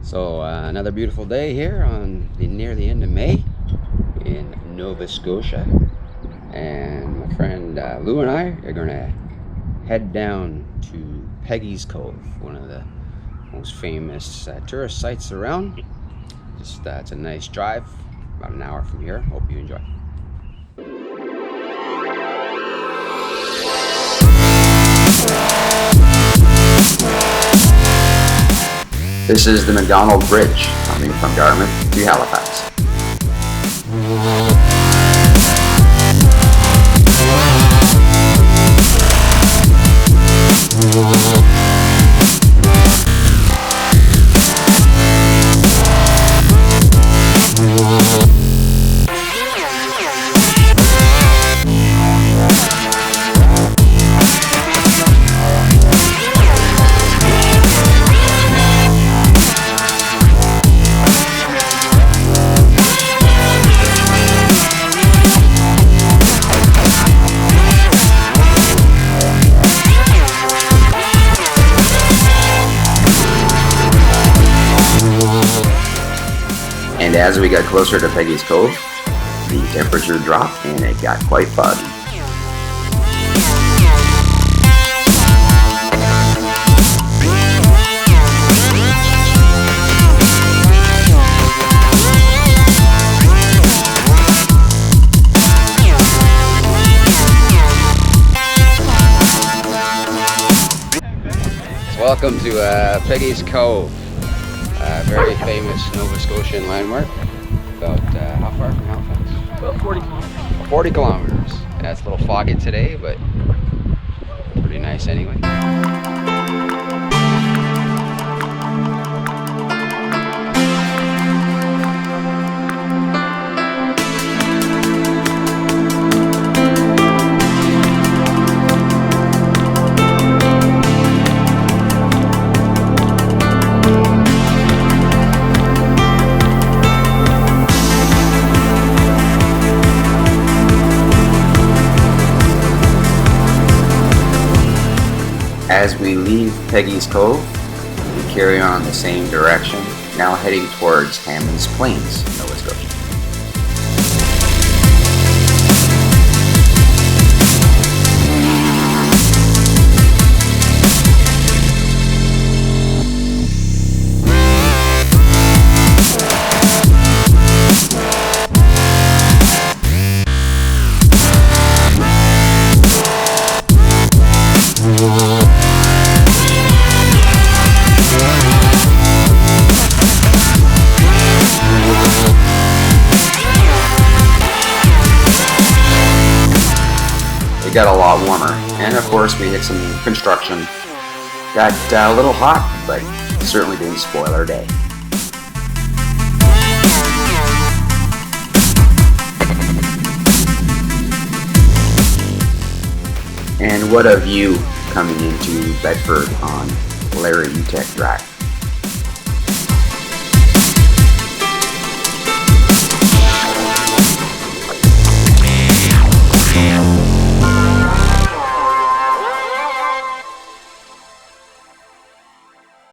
So another beautiful day here on near the end of May in Nova Scotia, and my friend Lou and I are gonna head down to Peggys Cove, one of the most famous tourist sites around. Just it's a nice drive, about an hour from here. Hope you enjoy. This is the McDonalds Bridge coming from Dartmouth to Halifax. And as we got closer to Peggys Cove, the temperature dropped and it got quite foggy. Welcome to Peggys Cove. Very famous Nova Scotian landmark. About how far from Halifax? About 40 kilometers. 40 kilometers. Yeah, it's a little foggy today, but pretty nice anyway. As we leave Peggys Cove, we carry on the same direction, now heading towards Hammond's Plains, Nova Scotia. It got a lot warmer, and of course we hit some construction. Got a little hot, but certainly didn't spoil our day. And what a view coming into Bedford on Larry Drive.